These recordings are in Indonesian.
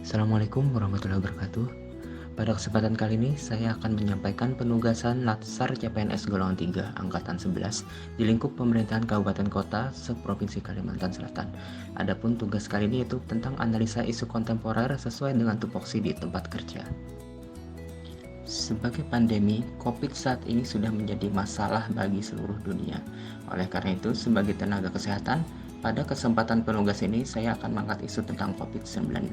Assalamualaikum warahmatullahi wabarakatuh. Pada kesempatan kali ini, saya akan menyampaikan penugasan Latsar CPNS Golongan 3 Angkatan 11 di lingkup pemerintahan Kabupaten Kota seprovinsi Kalimantan Selatan. Adapun tugas kali ini yaitu tentang analisa isu kontemporer sesuai dengan tupoksi di tempat kerja. Sebagai pandemi, COVID saat ini sudah menjadi masalah bagi seluruh dunia. Oleh karena itu, sebagai tenaga kesehatan, pada kesempatan penugas ini saya akan mengangkat isu tentang COVID-19.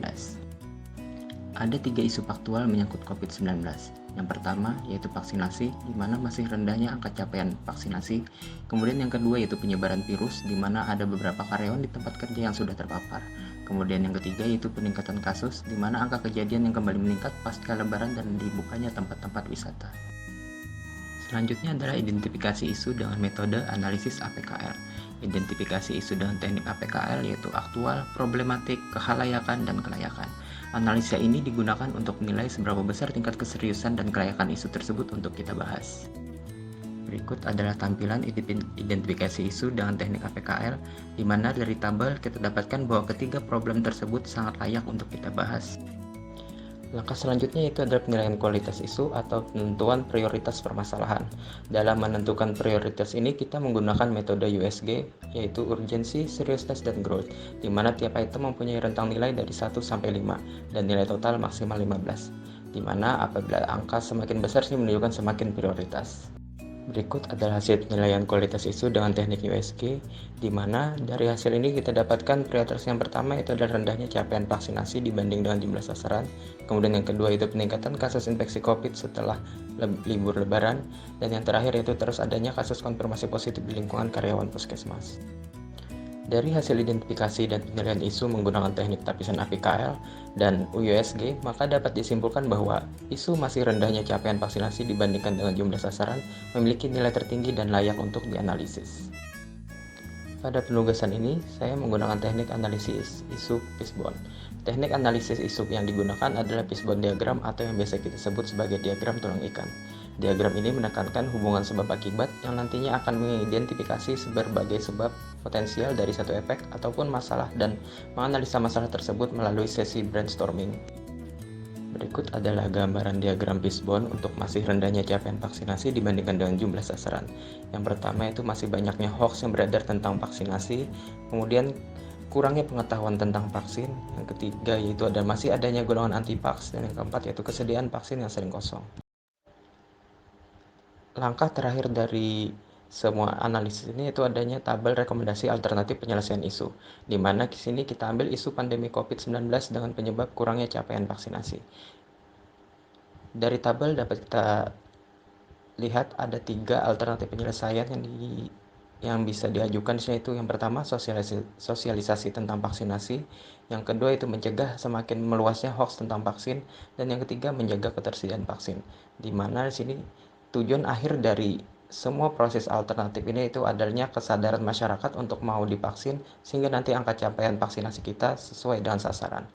Ada 3 isu faktual menyangkut COVID-19. Yang pertama yaitu vaksinasi, di mana masih rendahnya angka capaian vaksinasi. Kemudian yang kedua yaitu penyebaran virus, di mana ada beberapa karyawan di tempat kerja yang sudah terpapar. Kemudian yang ketiga yaitu peningkatan kasus, di mana angka kejadian yang kembali meningkat pasca lebaran dan dibukanya tempat-tempat wisata. Selanjutnya adalah identifikasi isu dengan metode analisis APKL. Identifikasi isu dengan teknik APKL yaitu aktual, problematik, kehalayakan, dan kelayakan. Analisa ini digunakan untuk menilai seberapa besar tingkat keseriusan dan kelayakan isu tersebut untuk kita bahas. Berikut adalah tampilan identifikasi isu dengan teknik APKL, di mana dari tabel kita dapatkan bahwa ketiga problem tersebut sangat layak untuk kita bahas. Langkah selanjutnya itu adalah penilaian kualitas isu atau penentuan prioritas permasalahan. Dalam menentukan prioritas ini kita menggunakan metode USG, yaitu urgensi, seriusness, dan growth, di mana tiap item mempunyai rentang nilai dari 1 sampai 5 dan nilai total maksimal 15, di mana apabila angka semakin besar sih menunjukkan semakin prioritas. Berikut adalah hasil penilaian kualitas isu dengan teknik USG, di mana dari hasil ini kita dapatkan prioritas yang pertama itu adalah rendahnya capaian vaksinasi dibanding dengan jumlah sasaran. Kemudian yang kedua itu peningkatan kasus infeksi COVID setelah libur lebaran. Dan yang terakhir itu terus adanya kasus konfirmasi positif di lingkungan karyawan puskesmas. Dari hasil identifikasi dan penilaian isu menggunakan teknik tapisan APKL dan USG, maka dapat disimpulkan bahwa isu masih rendahnya capaian vaksinasi dibandingkan dengan jumlah sasaran memiliki nilai tertinggi dan layak untuk dianalisis. Pada penugasan ini, saya menggunakan teknik analisis isu fishbone. Teknik analisis isu yang digunakan adalah fishbone diagram atau yang biasa kita sebut sebagai diagram tulang ikan. Diagram ini menekankan hubungan sebab akibat yang nantinya akan mengidentifikasi berbagai sebab potensial dari satu efek ataupun masalah dan menganalisa masalah tersebut melalui sesi brainstorming. Berikut adalah gambaran diagram fishbone untuk masih rendahnya capaian vaksinasi dibandingkan dengan jumlah sasaran. Yang pertama itu masih banyaknya hoax yang beredar tentang vaksinasi, kemudian kurangnya pengetahuan tentang vaksin, yang ketiga yaitu masih adanya golongan anti-vaks, dan yang keempat yaitu kesediaan vaksin yang sering kosong. Langkah terakhir dari semua analisis ini itu adanya tabel rekomendasi alternatif penyelesaian isu, di mana di sini kita ambil isu pandemi COVID-19 dengan penyebab kurangnya capaian vaksinasi. Dari tabel dapat kita lihat ada 3 alternatif penyelesaian yang bisa diajukan di sini, itu yang pertama sosialisasi tentang vaksinasi, yang kedua itu mencegah semakin meluasnya hoax tentang vaksin, dan yang ketiga menjaga ketersediaan vaksin. Di mana di sini tujuan akhir dari semua proses alternatif ini itu adanya kesadaran masyarakat untuk mau divaksin sehingga nanti angka capaian vaksinasi kita sesuai dengan sasaran.